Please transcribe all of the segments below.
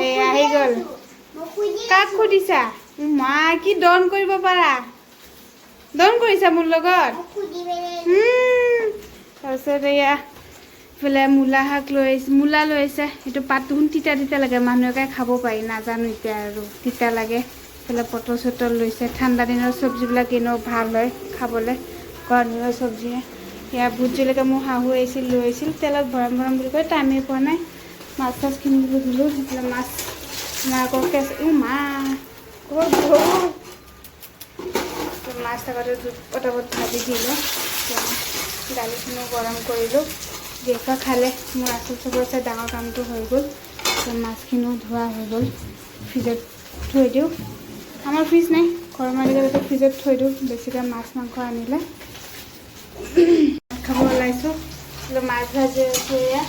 এই আহি গ'ল কাক সুধিছা মা কি দন কৰিব পাৰা দন কৰিছা মোৰ লগত তাৰপিছত এয়া ইফালে মূলা শাক মূলা লৈ আহিছে সেইটো পাতটো তিতা তিতা লাগে মানুহে খাব পাৰি নাজানো এতিয়া আৰু তিতা লাগে ইফালে পটল চটল লৈছে ঠাণ্ডা দিনৰ চব্জিবিলাক এনেও ভাল হয় খাবলৈ গৰম দিনৰ চব্জিহে এয়া ভোট জলকীয়া মোৰ শাহু আহিছিল লৈ আহিছিল তেলত ভৰাম ভৰাম বুলি কয় টাইমেই পোৱা নাই মাছ চাছ কিনিবলৈ দিলোঁ সেইফালে মাছ আকৌ মা মাছ আগতে পটাপট ভাজি দিলোঁ দালিখিনিও গৰম কৰিলোঁ জেফা খালে মোৰ আচল চবতছে ডাঙৰ কামটো হৈ গ'ল মাছখিনিও ধোৱা হৈ গ'ল ফ্ৰিজত থৈ দিওঁ আমাৰ ফ্ৰিজ নাই ঘৰৰ মালিকতে ফ্ৰিজত থৈ দিওঁ বেছিকৈ মাছ মাংস আনিলে খাব ওলাইছোঁ মাছ ভাজি আছোঁ এয়া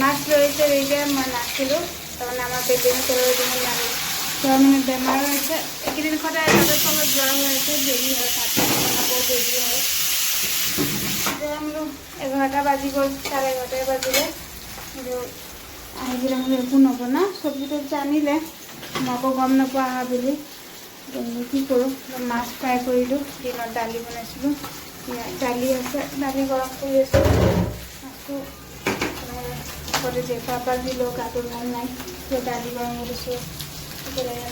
মাছ লৈছে এতিয়া মই নাছিলোঁ তাৰমানে আমাৰ বেটেৰী তেলৰ দিনত নালোঁ যোৱা মানে বেমাৰ হৈছে এইকেইদিন সদায় তাতে তলত যোৱা হৈ আছে দেৰি হয় ভাত বনাব দেৰি হয় বোলো 11টা বাজি গ'ল 11:30 বাজিলে কিন্তু আহি পেলাই বোলো একো নবনা চব্জিটো আনিলে মই আকৌ গম নাপোৱা অহা বুলি কি কৰোঁ মাছ ফ্ৰাই কৰিলোঁ দিনত দালি বনাইছিলোঁ দালি আছে দালি গৰম কৰি আছোঁ মাছটো আগতে জেফা পৰা দিলোঁ গাটো ভাল নাই দালি গৰম কৰিছোঁ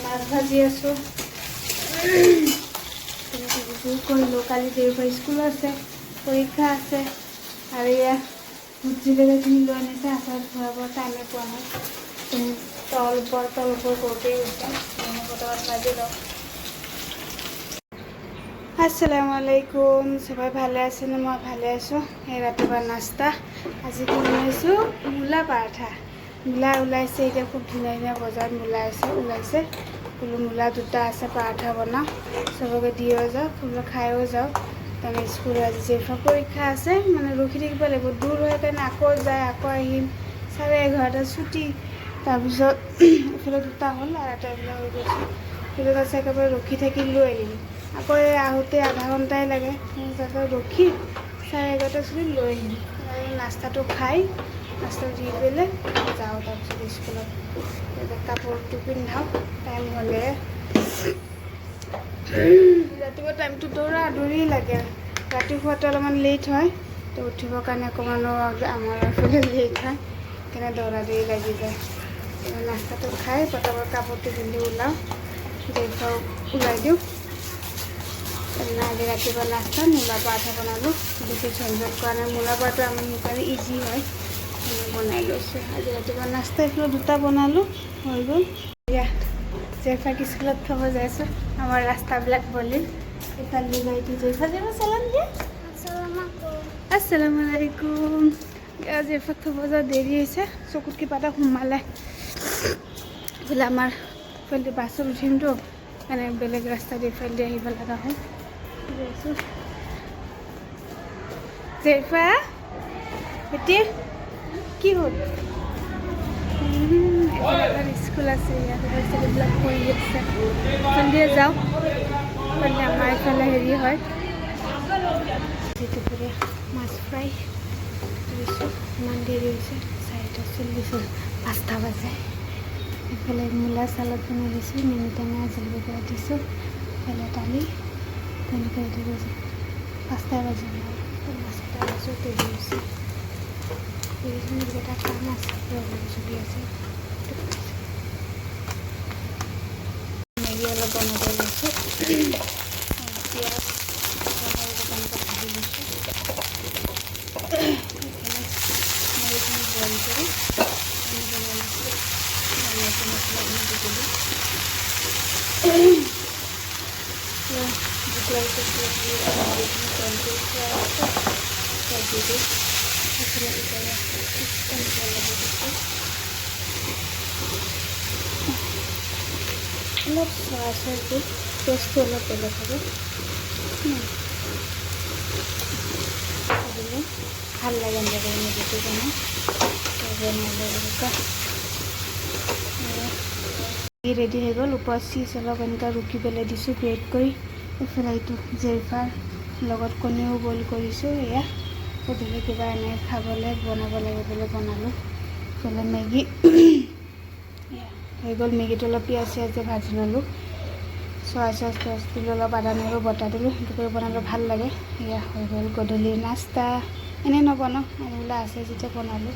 মাছ ভাজি আছোঁ কৰিলোঁ কালি দেওবাৰ স্কুল আছে পৰীক্ষা আছে আৰু এয়া ভোট জলকীয়াখিনি লৈ আনিছে আচাৰত ভৰাব টাইমে পোৱা নাই তল ওপৰ কৰোঁতেই গৈছে বতৰত ভাজি লওঁ আসসালামু আলাইকুম সবাই ভালে আছেনে মই ভালে আছোঁ এই ৰাতিপুৱা নাস্তা আজি কি বনাইছোঁ মূলা পাৰাঠা মূলা ওলাইছে এতিয়া খুব ধুনীয়া ধুনীয়া বজাৰত মূলা ওলাইছে বোলো মূলা দুটা আছে পাৰাঠা বনাওঁ চবকে দিও যাওঁ বোলো খায়ো যাওঁ তাৰমানে স্কুল আজি জেফা পৰীক্ষা আছে মানে ৰখি থাকিব লাগিব দূৰ হৈ কাৰণে আকৌ যায় আকৌ আহিম 11:30 ছুটি তাৰপিছত এইফালে দুটা হ'ল আৰু এটা এইবিলাক হৈ গৈছে সেইবিলাক আছে একেবাৰে ৰখি থাকি লৈ আহিম আকৌ এই আহোঁতে আধা ঘণ্টাই লাগে তাতে ৰখি 11:30 ছুটি লৈ আহিম আৰু নাস্তাটো খাই নাস্তা দি পেলাই যাওঁ তাৰপিছত স্কুলত কাপোৰটো পিন্ধাওঁ টাইম হ'লে ৰাতিপুৱা টাইমটো দৌৰি লাগে ৰাতি খোৱাটো অলপমান লেট হয় তো উঠিবৰ কাৰণে অকণমানো আমাৰ ফালে লেট হয় সেইকাৰণে দৌৰি লাগি যায় নাস্তাটো খাই পটাপট কাপোৰটো পিন্ধি ওলাওঁ জেফাও ওলাই দিওঁ আজি ৰাতিপুৱা নাস্তা মূলা পাৰাঠা বনালোঁ বেছি ঝঞ্ঝট কৰা নাই মূলা পাৰাঠা আমাৰ সেইকাৰণে ইজি হয় বনাই লৈছোঁ আজি ৰাতিপুৱা নাস্তা এইফালে দুটা বনালোঁ হৈ গ'ল এয়া জেফাক স্কুলত থ'ব যাইছোঁ আমাৰ ৰাস্তাবিলাক বলি এইফালে গাড়ীটো জেফা চালাম দিয়া আসসালামু আলাইকুম জেফাক থ'ব যোৱা দেৰি হৈছে চকুত কিবা এটা সোমালে এইফালে আমাৰ এইফালে বাছত উঠিমতো মানে বেলেগ ৰাস্তা দি এইফালে দি আহিব লগা হয় জেফা এতিয়া কি হ'ল স্কুল আছে ইয়াতে ছোৱালীবিলাক পঢ়ি আছে সন্ধিয়া যাওঁ সন্ধিয়া আমাৰ এইফালে হেৰি হয় দুপৰীয়া মাছ ফ্ৰাই কৰিছোঁ ইমান দেৰি হৈছে 4:40 5টা বাজে এইফালে মূলা চালাড বনাই দিছোঁ নেমু টেঙা জলকীয়া দিছোঁ এইফালে দালি তেনেকৈ দি গৈছে 5টা বাজে 5টা বাজোঁ দেৰি হৈছে এটা কাম আছে চলি আছে মেগী অলপ বনাব লৈছোঁ পিঁয়াজ ভাজি লৈছোঁ মেগীখিনি বইল কৰি বনাই লৈছোঁ মছলাখিনি দি দিলোঁ ভোক লাগিছে মেগীখিনি বইল কৰি থোৱা আছে দি দিওঁ অলপ চৰাচৰ দি টেষ্টটো অলপ বেলেগ হ'ব ভাল লাগে এনেকৈ মেগীটো বনাই ৰেডি হৈ গ'ল ওপৰত চিজ অলপ এনেকৈ ৰুকি পেলাই দিছোঁ গ্ৰেট কৰি এইফালে এইটো জেফাৰ লগত কণীও বইল কৰিছোঁ এয়া গধূলি কিবা এনেকৈ খাবলৈ বনাব লাগে বুলি বনালোঁ এইফালে মেগী হৈ গ'ল। মেগীটো অলপ পিঁয়াজ চিয়াজ দি ভাজি ল'লোঁ, চয়া চচ টচ দিলোঁ, অলপ আদা নহৰু বটা দিলোঁ, সেইটো কৰি বনালে ভাল লাগে। এয়া হৈ গ'ল গধূলিৰ নাস্তা। এনেই নবনাওঁ, আৰু বোলে আছে যেতিয়া বনালোঁ।